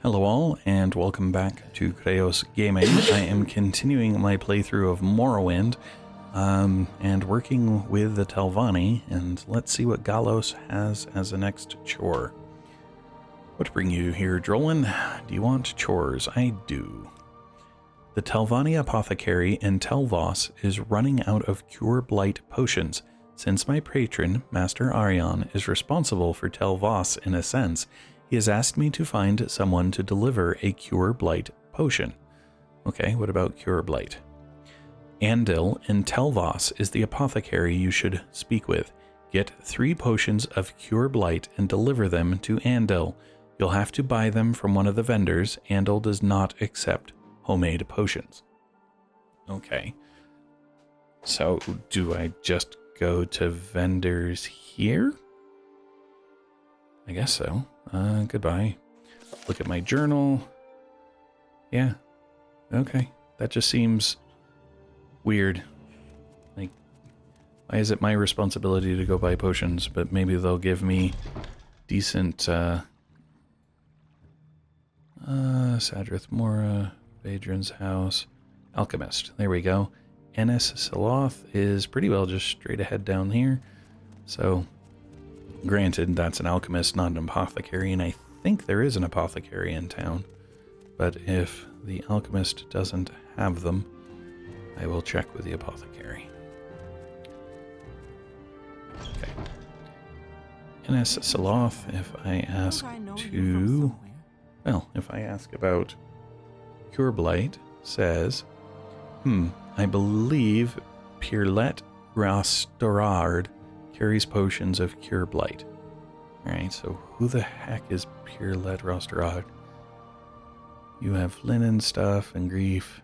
Hello all, and welcome back to Chreos Gaming. I am continuing my playthrough of Morrowind, and working with the Telvanni, and let's see what Galos has as the next chore. What bring you here, Drolan? Do you want chores? I do. The Telvanni apothecary in Telvos is running out of Cure Blight potions. Since my patron, Master Arion, is responsible for Telvos in a sense, he has asked me to find someone to deliver a Cure Blight potion. Okay, what about Cure Blight? Andil in Telvos is the apothecary you should speak with. Get 3 potions of Cure Blight and deliver them to Andil. You'll have to buy them from one of the vendors. Andil does not accept homemade potions. Okay. So, do I just go to vendors here? I guess so. Goodbye. Look at my journal. Yeah. Okay. That just seems weird. Like, why is it my responsibility to go buy potions, but maybe they'll give me decent, Sadrith Mora, Vadran's house, Alchemist. There we go. Ennis Saloth is pretty well just straight ahead down here. So, granted, that's an alchemist, not an apothecary, and I think there is an apothecary in town. But if the alchemist doesn't have them, I will check with the apothecary. Okay. Ennis Saloth, if I ask to... Well, if I ask about Cure Blight, says, I believe Pierlet Rastorard carries potions of Cure Blight. Alright, so who the heck is Pierlet Rastorard? You have linen stuff and grief.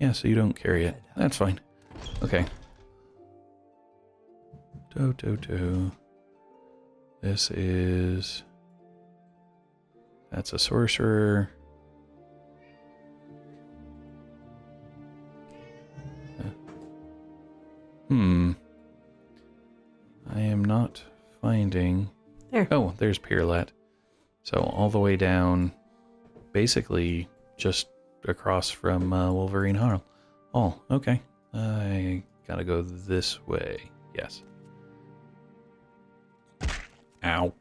Yeah, so you don't carry it. That's fine. Okay. This is... That's a sorcerer. I am not finding... There. Oh, there's Pierlet. So all the way down, basically just across from Wolverine Hall. Oh, okay. I gotta go this way. Yes. Ow.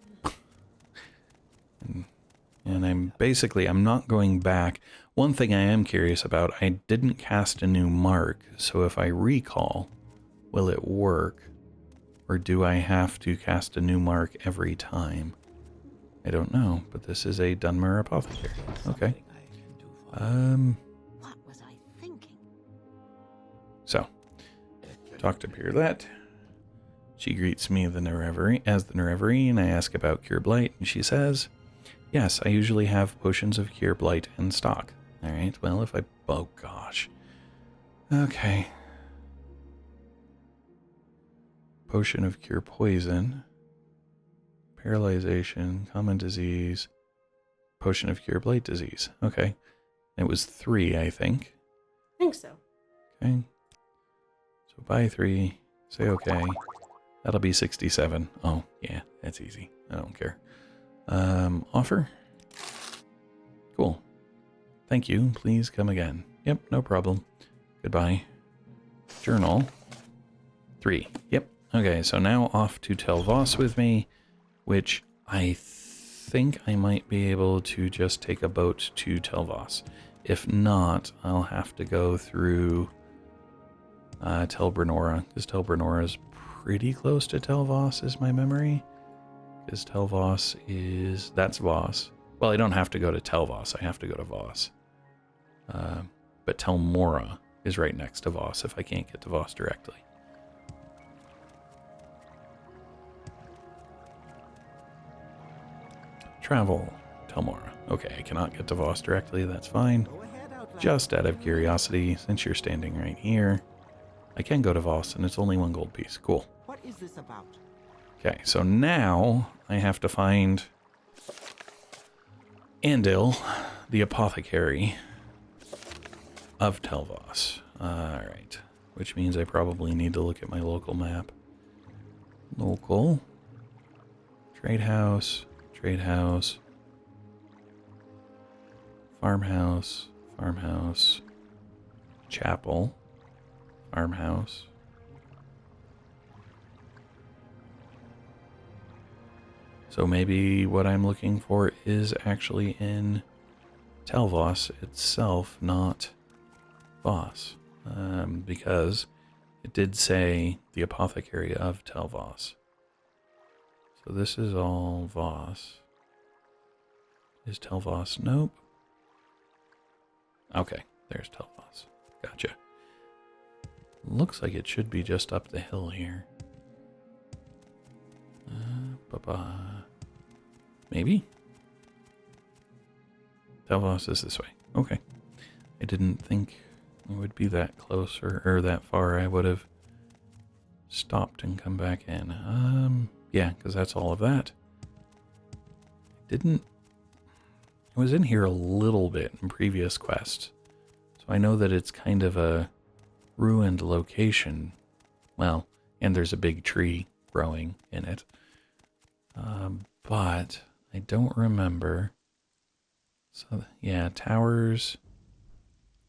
And I'm not going back. One thing I am curious about, I didn't cast a new mark, so if I recall, will it work? Or do I have to cast a new mark every time? I don't know, but this is a Dunmer apothecary. Okay. What was I thinking? So, talk to Pierlet. She greets me as the Nerevarine. I ask about Cure Blight, and she says, yes, I usually have potions of Cure Blight in stock. Alright, well, if I... Oh, gosh. Okay. Potion of Cure Poison. Paralyzation. Common Disease. Potion of Cure Blight Disease. Okay. It was 3, I think. I think so. Okay. So buy 3. Say okay. That'll be 67. Oh, yeah, that's easy. I don't care. Offer? Cool. Thank you. Please come again. Yep, no problem. Goodbye. Journal. 3. Yep. Okay, so now off to Telvos with me, which I think I might be able to just take a boat to Telvos. If not, I'll have to go through Telbranora, because Telbranora is pretty close to Telvos, is my memory. Because Telvos is... That's Voss. Well, I don't have to go to Telvos. I have to go to Voss. But Telmora is right next to Voss if I can't get to Voss directly. Travel. Telmora. Okay, I cannot get to Voss directly. That's fine. Just out of curiosity, since you're standing right here, I can go to Voss, and it's only 1 gold piece. Cool. What is this about? Okay, so now I have to find Andil, the apothecary of Telvos. Alright, which means I probably need to look at my local map. Local. Trade house. Farmhouse, farmhouse, chapel, farmhouse. So maybe what I'm looking for is actually in Telvos itself, not Voss. Because it did say the apothecary of Telvos. So this is all Voss. Is Telvos? Nope. Okay, there's Telvos. Gotcha. Looks like it should be just up the hill here. Maybe? Telvos is this way. Okay. I didn't think it would be that close or that far. I would have stopped and come back in. Yeah, because that's all of that. I was in here a little bit in previous quests. So I know that it's kind of a ruined location. Well, and there's a big tree growing in it. But I don't remember. So, yeah, towers.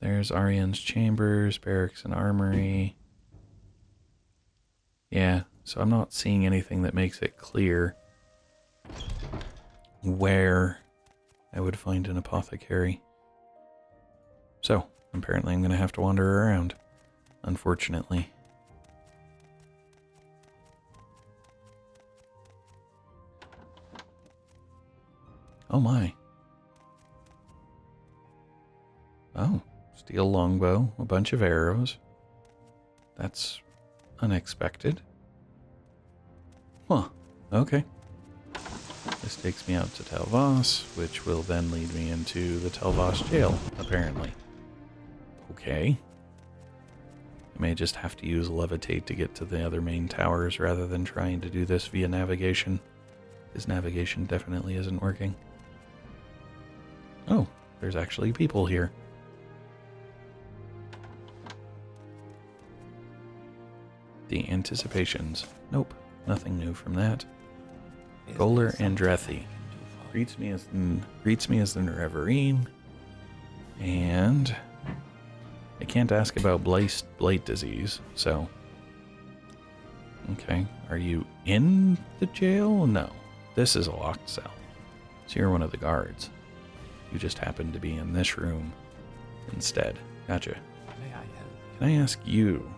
There's Arian's chambers, barracks and armory. Yeah, so I'm not seeing anything that makes it clear where I would find an apothecary. So, apparently I'm going to have to wander around, unfortunately. Oh my. Oh, steel longbow, a bunch of arrows. That's unexpected. Huh, okay. This takes me out to Telvos, which will then lead me into the Telvos jail, apparently. Okay. I may just have to use levitate to get to the other main towers rather than trying to do this via navigation. His navigation definitely isn't working. Oh, there's actually people here. The anticipations. Nope, nothing new from that. Golar Andrethi greets me as the Nerevarine, and I can't ask about blight disease. So, okay, are you in the jail? No, this is a locked cell. So you're one of the guards. You just happen to be in this room instead. Gotcha. Can I ask you?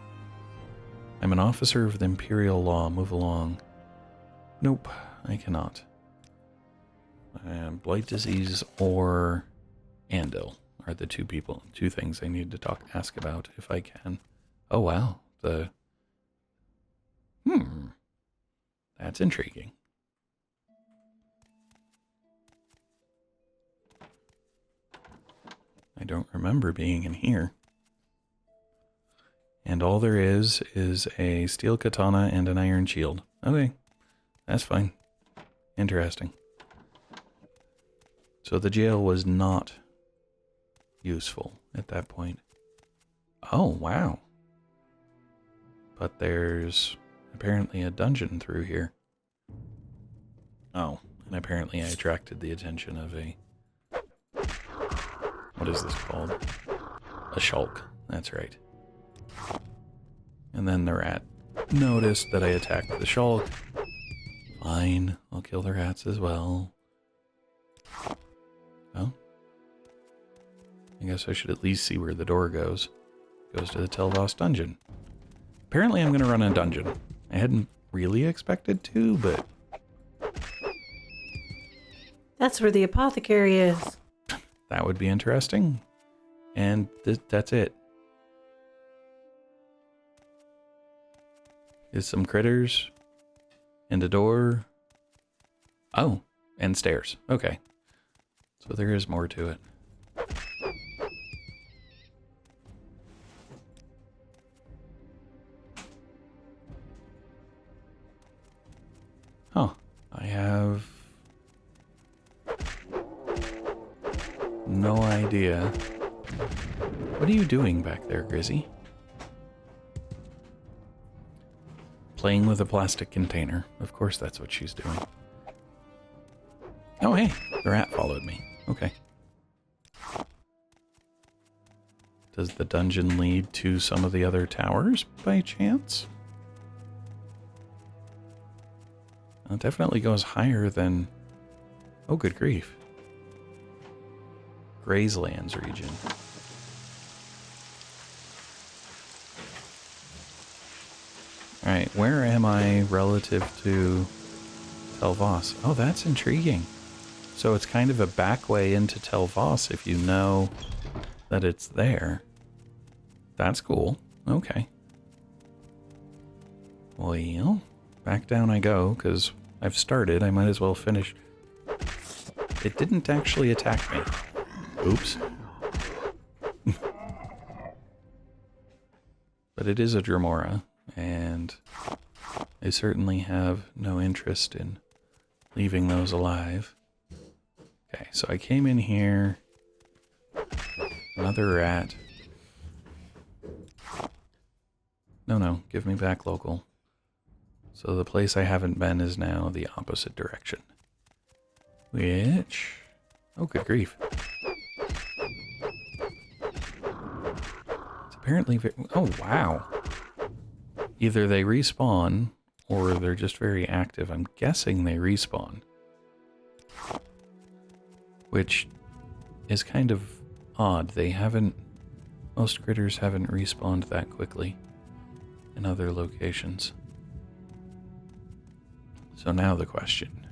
I'm an officer of the Imperial law. Move along. Nope, I cannot. Blight disease or Andil are the two things I need to ask about if I can. Oh wow, that's intriguing. I don't remember being in here. And all there is a steel katana and an iron shield. Okay, that's fine. Interesting. So the jail was not useful at that point. Oh, wow. But there's apparently a dungeon through here. Oh, and apparently I attracted the attention of a... What is this called? A shulk. That's right. And then the rat noticed that I attacked the shulk. Fine, I'll kill the rats as well. Oh. I guess I should at least see where the door goes. Goes to the Telvos dungeon. Apparently I'm going to run a dungeon. I hadn't really expected to, but... That's where the apothecary is. That would be interesting. And that's it. Is some critters. And a door. Oh, and stairs. Okay. So there is more to it. Huh. I have no idea. What are you doing back there, Grizzy? Playing with a plastic container. Of course that's what she's doing. Oh, hey, the rat followed me. Okay. Does the dungeon lead to some of the other towers by chance? It definitely goes higher than... Oh, good grief. Grayslands region. Alright, where am I relative to Telvos? Oh, that's intriguing. So it's kind of a back way into Telvos if you know that it's there. That's cool. Okay. Well, back down I go, because I've started. I might as well finish. It didn't actually attack me. Oops. But it is a Dremora, and I certainly have no interest in leaving those alive. Okay, so I came in here. Another rat. No, give me back local. So the place I haven't been is now the opposite direction. Which... Oh, good grief. It's apparently... Oh, wow. Either they respawn, or they're just very active. I'm guessing they respawn. Which is kind of odd. They haven't... Most critters haven't respawned that quickly in other locations. So now the question.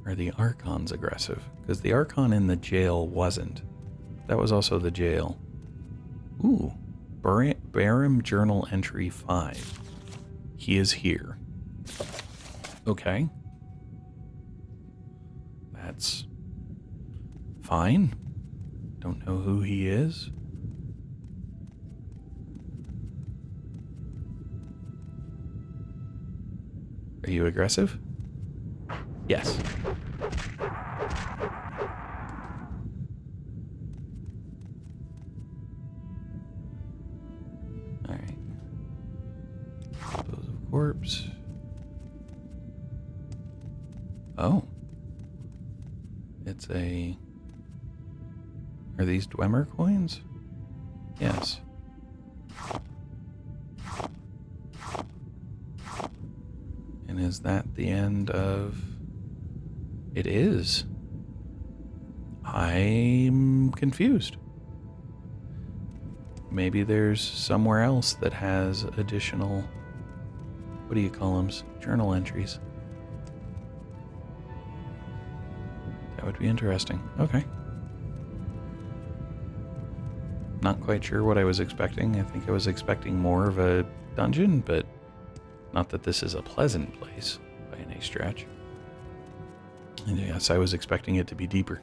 Are the Archons aggressive? Because the Archon in the jail wasn't. That was also the jail. Ooh. Barum Journal Entry 5. He is here. Okay. That's fine. Don't know who he is. Are you aggressive? Yes. Alright. Dispose of corpse. Oh. It's a... Are these Dwemer coins? Yes. And is that the end of... It is. I'm confused. Maybe there's somewhere else that has additional... What do you call them? Journal entries. That would be interesting. Okay. Not quite sure what I was expecting. I think I was expecting more of a dungeon, but not that this is a pleasant place by any stretch. And yes, I was expecting it to be deeper.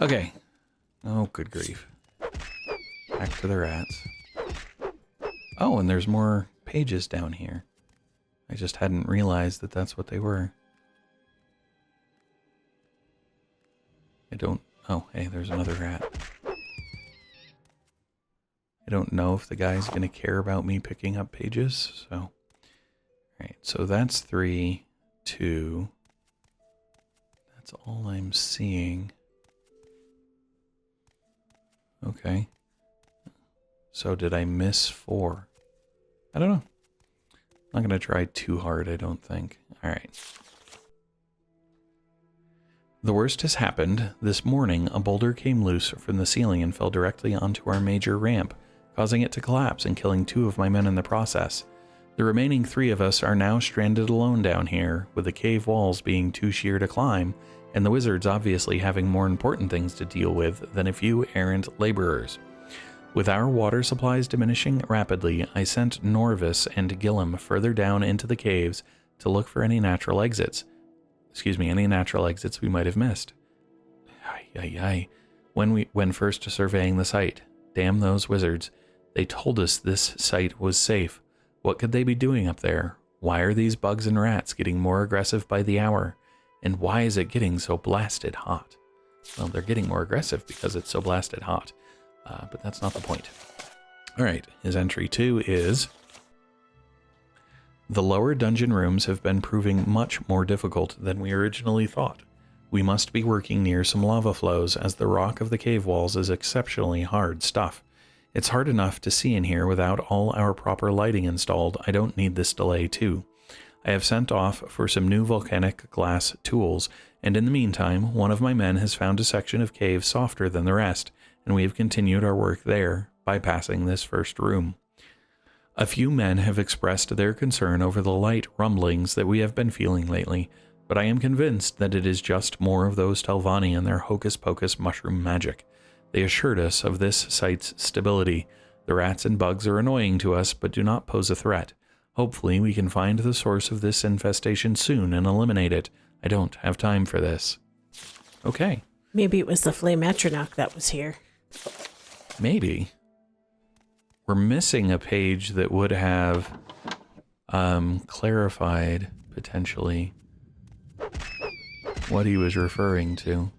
Okay. Oh, good grief. Back to the rats. Oh, and there's more pages down here. I just hadn't realized that that's what they were. I don't... Oh, hey, there's another rat. I don't know if the guy's going to care about me picking up pages, so... Alright, so that's 3, 2... That's all I'm seeing. Okay. So did I miss 4? I don't know. I'm not going to try too hard, I don't think. Alright. The worst has happened. This morning, a boulder came loose from the ceiling and fell directly onto our major ramp, causing it to collapse and killing 2 of my men in the process. The remaining 3 of us are now stranded alone down here, with the cave walls being too sheer to climb, and the wizards obviously having more important things to deal with than a few errant laborers. With our water supplies diminishing rapidly, I sent Norvis and Gillum further down into the caves to look for any natural exits. Any natural exits we might have missed. When first surveying the site. Damn those wizards. They told us this site was safe. What could they be doing up there? Why are these bugs and rats getting more aggressive by the hour? And why is it getting so blasted hot? Well, they're getting more aggressive because it's so blasted hot. But that's not the point. Alright, his entry 2 is... The lower dungeon rooms have been proving much more difficult than we originally thought. We must be working near some lava flows, as the rock of the cave walls is exceptionally hard stuff. It's hard enough to see in here without all our proper lighting installed. I don't need this delay too. I have sent off for some new volcanic glass tools, and in the meantime, one of my men has found a section of cave softer than the rest, and we have continued our work there, bypassing this first room. A few men have expressed their concern over the light rumblings that we have been feeling lately, but I am convinced that it is just more of those Telvanni and their hocus-pocus mushroom magic. They assured us of this site's stability. The rats and bugs are annoying to us, but do not pose a threat. Hopefully we can find the source of this infestation soon and eliminate it. I don't have time for this. Okay. Maybe it was the Flame Atronach that was here. Maybe. We're missing a page that would have clarified, potentially, what he was referring to.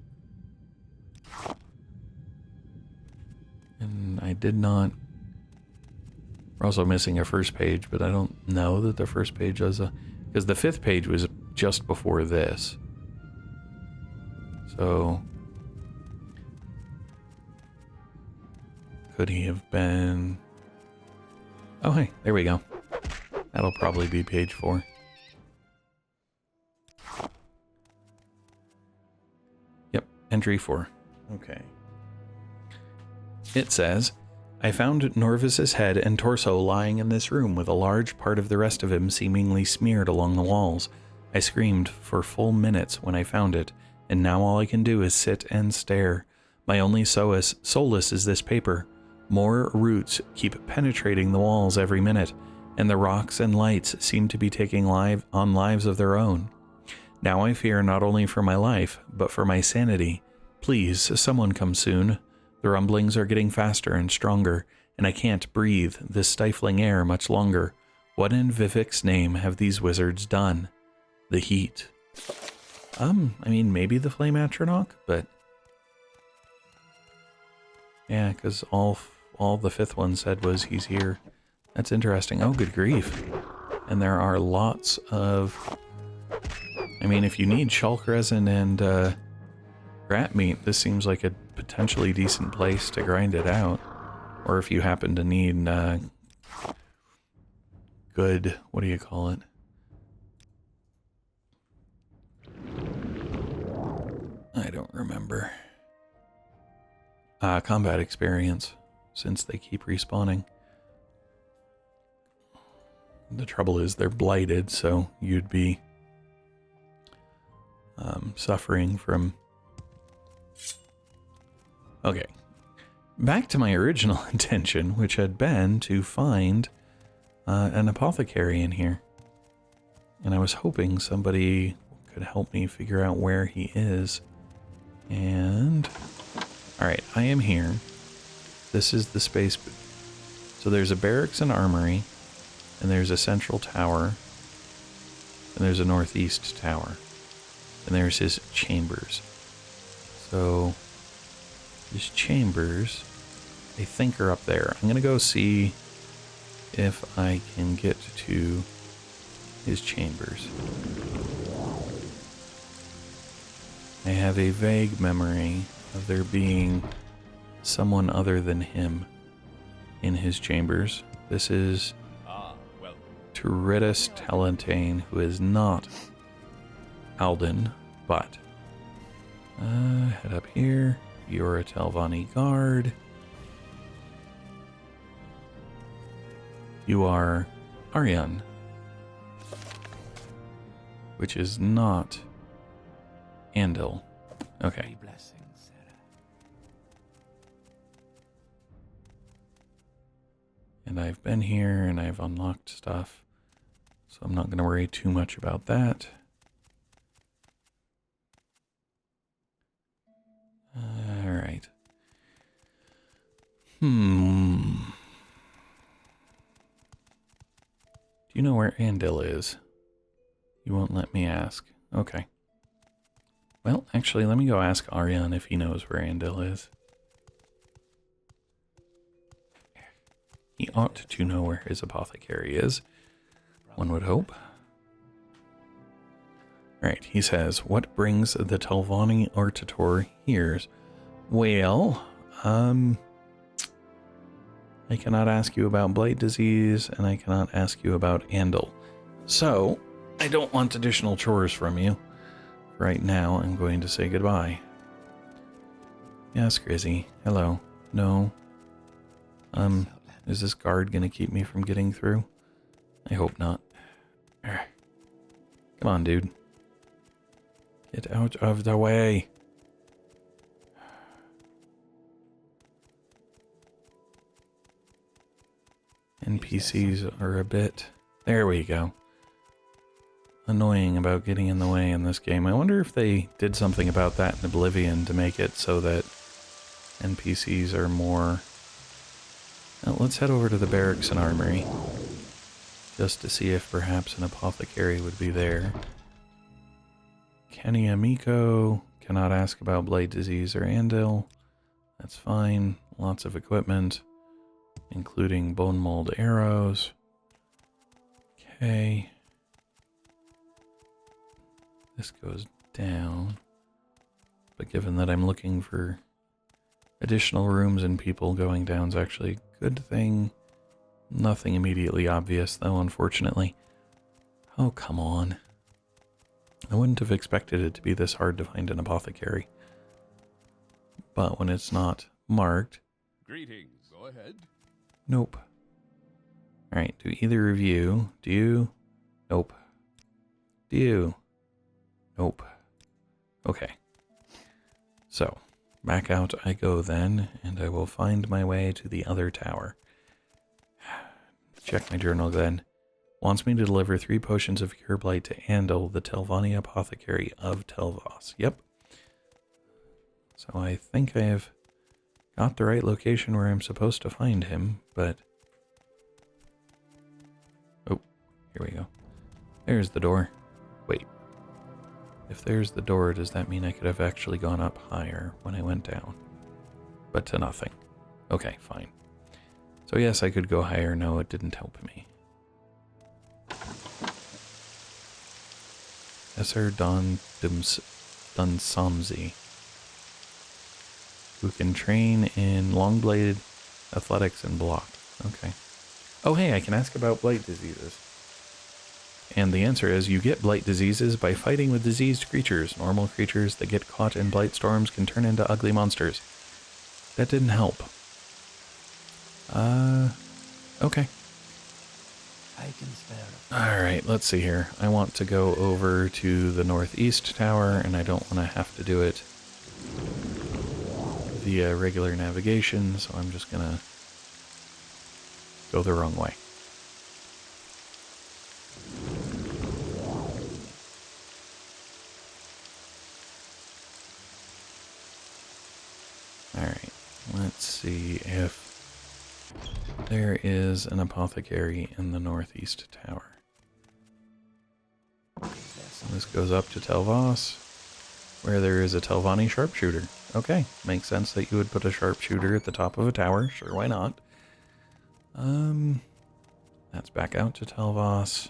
And I did not... We're also missing a first page, but I don't know that the first page was a... Because the 5th page was just before this. So... Could he have been... Oh, hey, there we go. That'll probably be page 4. Yep, entry 4. Okay. It says, I found Norvis's head and torso lying in this room with a large part of the rest of him seemingly smeared along the walls. I screamed for full minutes when I found it, and now all I can do is sit and stare. My only solace is this paper. More roots keep penetrating the walls every minute, and the rocks and lights seem to be taking lives of their own. Now I fear not only for my life, but for my sanity. Please, someone come soon. The rumblings are getting faster and stronger, and I can't breathe this stifling air much longer. What in Vivek's name have these wizards done? The heat. I mean, maybe the Flame Atronach, but... Yeah, because all the 5th one said was he's here. That's interesting. Oh, good grief. And there are lots of... I mean, if you need shulk resin and rat meat, this seems like a potentially decent place to grind it out. Or if you happen to need good... What do you call it? I don't remember. Combat experience, since they keep respawning. The trouble is they're blighted, so you'd be suffering from... Okay. Back to my original intention, which had been to find an apothecary in here. And I was hoping somebody could help me figure out where he is. And... Alright, I am here. This is the space. So there's a barracks and armory, and there's a central tower, and there's a northeast tower, and there's his chambers. So his chambers, I think, are up there. I'm going to go see if I can get to his chambers. I have a vague memory of there being someone other than him in his chambers. This is Turidus Talentane, who is not Alden, but head up here. You're a Telvanni guard. You are Aryan, which is not Andil. Okay. And I've been here and I've unlocked stuff, so I'm not going to worry too much about that. Alright. Do you know where Andil is? You won't let me ask. Okay. Well, actually, let me go ask Aryan if he knows where Andil is. He ought to know where his apothecary is, one would hope. Right, he says, what brings the Telvanni Artitor here? Well, I cannot ask you about blight disease, and I cannot ask you about Andal. So, I don't want additional chores from you. Right now, I'm going to say goodbye. Yes, Grizzy. Hello. No. Is this guard gonna keep me from getting through? I hope not. Come on, dude. Get out of the way. NPCs are a bit... There we go. Annoying about getting in the way in this game. I wonder if they did something about that in Oblivion to make it so that NPCs are more... Now, let's head over to the barracks and armory. Just to see if perhaps an apothecary would be there. Kenny Amico. Cannot ask about blight disease or Andal. That's fine. Lots of equipment, including bone mold arrows. Okay. This goes down. But given that I'm looking for additional rooms and people, going down is actually a good thing. Nothing immediately obvious, though, unfortunately. Oh, come on. I wouldn't have expected it to be this hard to find an apothecary. But when it's not marked... Greetings, go ahead. Nope. Alright, do either of you... Do you? Nope. Do you? Nope. Okay. So, back out I go then, and I will find my way to the other tower. Check my journal then. Wants me to deliver 3 potions of Cure Blight to Andal, the Telvanni apothecary of Telvos. Yep. So I think I have got the right location where I'm supposed to find him, but... Oh, here we go. There's the door. Wait. If there's the door, does that mean I could have actually gone up higher when I went down? But to nothing. Okay, fine. So yes, I could go higher. No, it didn't help me. Esser Don Dunsomzi, who can train in long-bladed athletics and block. Okay. Oh, hey, I can ask about blight diseases. And the answer is, you get blight diseases by fighting with diseased creatures. Normal creatures that get caught in blight storms can turn into ugly monsters. That didn't help. Okay. I can spare it. Alright, let's see here. I want to go over to the northeast tower, and I don't want to have to do it via regular navigation, so I'm just gonna go the wrong way. Alright, let's see if there is an apothecary in the northeast tower. This goes up to Telvos, where there is a Telvanni sharpshooter. Okay, makes sense that you would put a sharpshooter at the top of a tower. Sure, why not? That's back out to Telvos.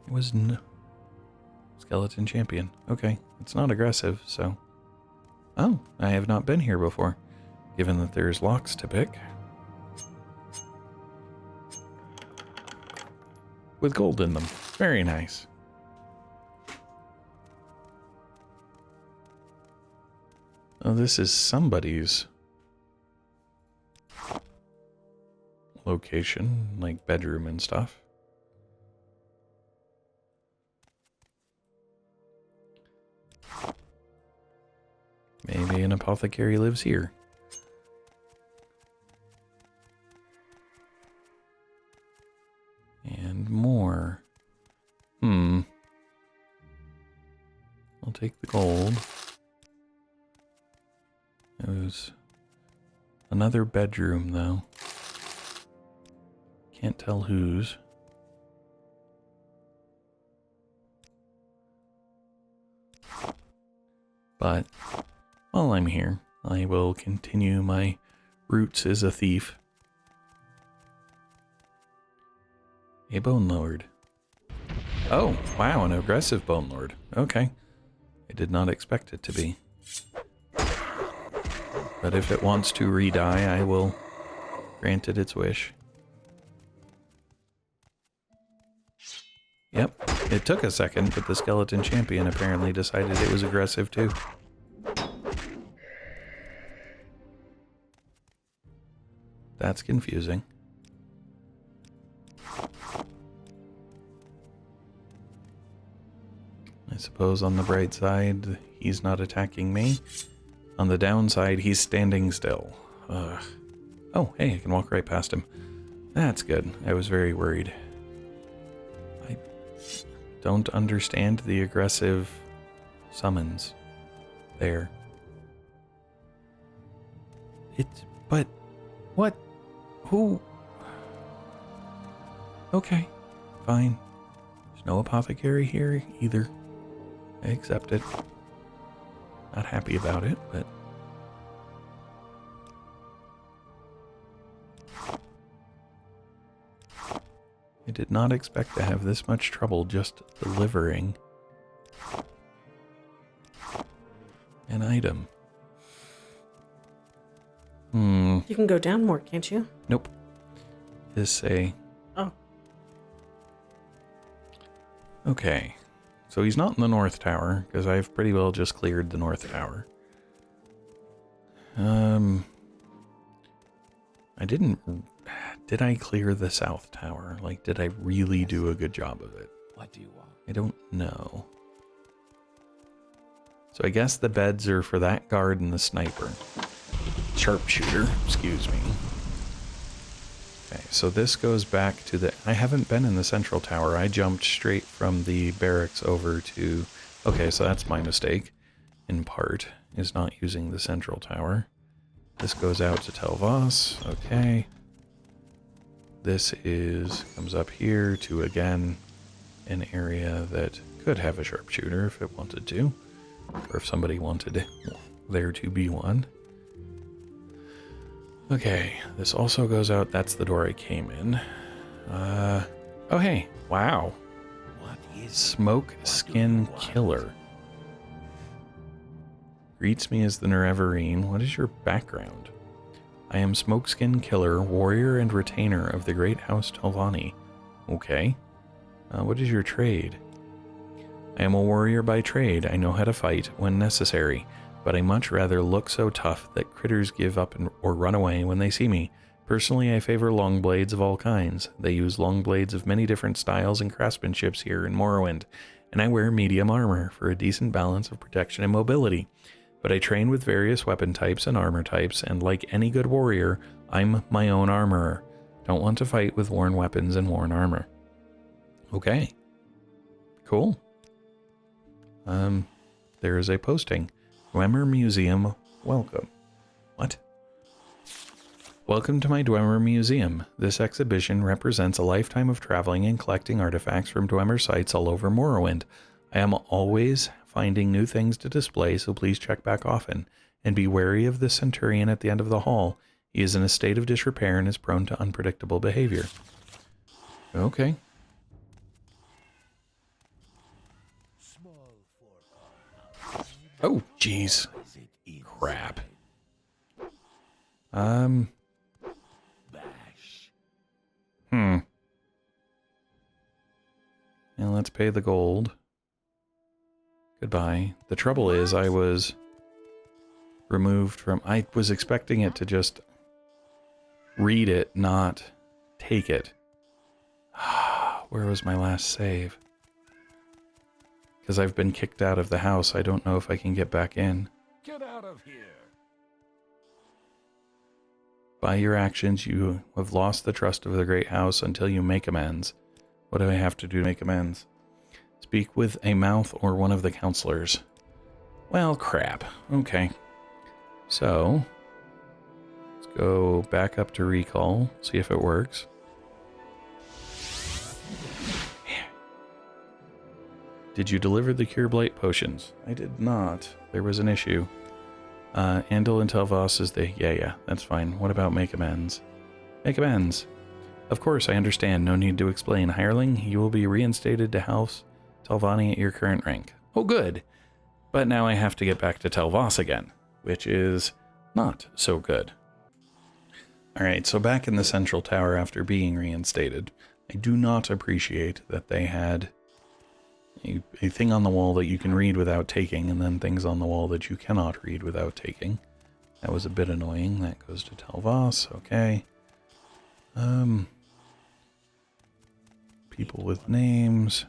It was Skeleton Champion. Okay, it's not aggressive, so... Oh, I have not been here before, given that there's locks to pick. With gold in them. Very nice. Oh, this is somebody's location, like bedroom and stuff. Maybe an apothecary lives here. And more. I'll take the gold. There's another bedroom, though. Can't tell whose. But while I'm here, I will continue my roots as a thief. A Bone Lord. Oh, wow, an aggressive Bone Lord. Okay. I did not expect it to be. But if it wants to re-die, I will Granted its wish. Yep, it took a second, but the skeleton champion apparently decided it was aggressive too. That's confusing. I suppose on the bright side, he's not attacking me. On the downside, he's standing still. Ugh. Oh, hey, I can walk right past him. That's good. I was very worried. I don't understand the aggressive summons there. But, what? Who? Okay, fine. There's no apothecary here either. I accept it. Not happy about it, but... I did not expect to have this much trouble just delivering an item. You can go down more, can't you? Nope. Just say... Oh. Okay. So he's not in the North Tower, because I've pretty well just cleared the North Tower. I didn't... Did I clear the South Tower? Like, did I really do a good job of it? What do you want? I don't know. So I guess the beds are for that guard and the sniper. Sharpshooter, excuse me. Okay, so this goes back to the... I haven't been in the Central Tower. I jumped straight from the barracks over to... Okay, so that's my mistake, in part, is not using the Central Tower. This goes out to Telvanni. Okay. This comes up here to, again, an area that could have a sharpshooter if it wanted to. Or if somebody wanted there to be one. Okay, this also goes out. That's the door I came in. Oh hey, wow. What is Smoke Skin Killer. Greets me as the Nerevarine. What is your background? I am Smokeskin Killer, warrior and retainer of the great House Telvannie. Okay. What is your trade? I am a warrior by trade. I know how to fight when necessary, but I much rather look so tough that critters give up or run away when they see me. Personally, I favor long blades of all kinds. They use long blades of many different styles and craftsmanships here in Morrowind, and I wear medium armor for a decent balance of protection and mobility. But I train with various weapon types and armor types, and like any good warrior, I'm my own armorer. Don't want to fight with worn weapons and worn armor. Okay. Cool. There is a posting. Dwemer Museum, welcome. What? Welcome to my Dwemer Museum. This exhibition represents a lifetime of traveling and collecting artifacts from Dwemer sites all over Morrowind. I am always finding new things to display, so please check back often. And be wary of the Centurion at the end of the hall. He is in a state of disrepair and is prone to unpredictable behavior. Okay. Oh, jeez. Crap. Now let's pay the gold. Goodbye. The trouble is I was removed from... I was expecting it to just read it, not take it. Where was my last save? Because I've been kicked out of the house, I don't know if I can get back in. Get out of here. By your actions, you have lost the trust of the great house until you make amends. What do I have to do to make amends? Speak with a mouth or one of the counselors. Well, crap. Okay. So, let's go back up to recall, see if it works. Did you deliver the Cure Blight potions? I did not. There was an issue. Andal and Telvanni is the... Yeah, that's fine. What about make amends? Make amends. Of course, I understand. No need to explain. Hireling, you will be reinstated to House Telvannie at your current rank. Oh, good. But now I have to get back to Telvanni again, which is not so good. Alright, so back in the central tower after being reinstated, I do not appreciate that they had a thing on the wall that you can read without taking, and then things on the wall that you cannot read without taking. That was a bit annoying. That goes to Telvas, okay. People with names.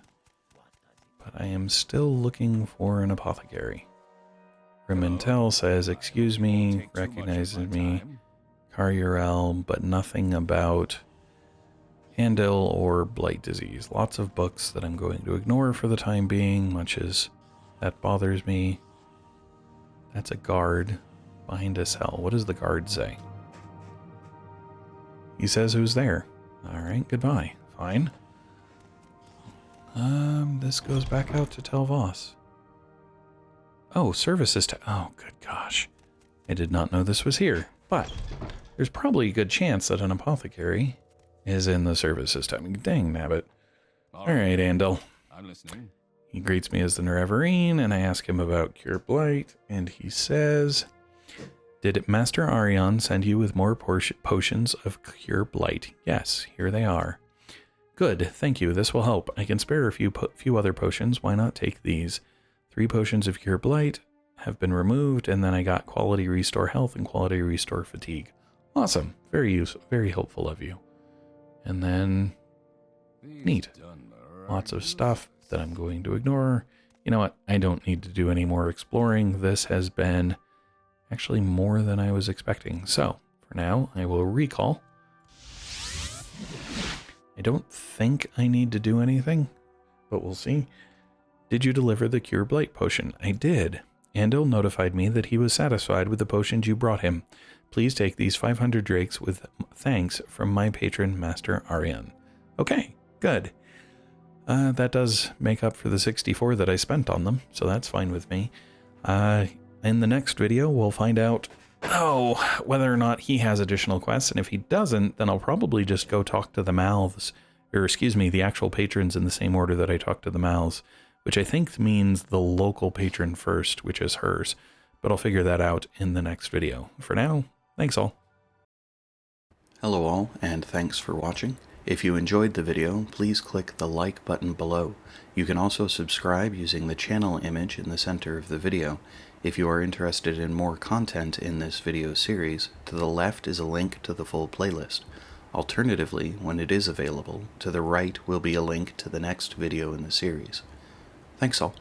But I am still looking for an apothecary. Rimintel says, excuse me, recognizes me, Carurel, but nothing about Handel or Blight disease. Lots of books that I'm going to ignore for the time being, much as that bothers me. That's a guard behind a cell. What does the guard say? He says who's there. Alright, goodbye. Fine. This goes back out to Telvas. Oh, services to... Oh, good gosh. I did not know this was here, but there's probably a good chance that an apothecary is in the service system. Dang nabbit. Alright, Andel. I'm listening. He greets me as the Nerevarine, and I ask him about Cure Blight, and he says, did Master Arion send you with more potions of Cure Blight? Yes, here they are. Good, thank you. This will help. I can spare a few other potions. Why not take these? 3 potions of Cure Blight have been removed, and then I got Quality Restore Health and Quality Restore Fatigue. Awesome. Very useful. Very helpful of you. And then... neat. Lots of stuff that I'm going to ignore. You know what? I don't need to do any more exploring. This has been actually more than I was expecting. So, for now, I will recall. I don't think I need to do anything, but we'll see. Did you deliver the Cure Blight potion? I did. Andil notified me that he was satisfied with the potions you brought him. Please take these 500 drakes with thanks from my patron, Master Arion. Okay, good. That does make up for the 64 that I spent on them, so that's fine with me. In the next video, we'll find out whether or not he has additional quests, and if he doesn't, then I'll probably just go talk to the mouths, or excuse me, the actual patrons in the same order that I talked to the mouths, which I think means the local patron first, which is hers, but I'll figure that out in the next video. For now, thanks all. Hello all, and thanks for watching. If you enjoyed the video, please click the like button below. You can also subscribe using the channel image in the center of the video. If you are interested in more content in this video series, to the left is a link to the full playlist. Alternatively, when it is available, to the right will be a link to the next video in the series. Thanks all.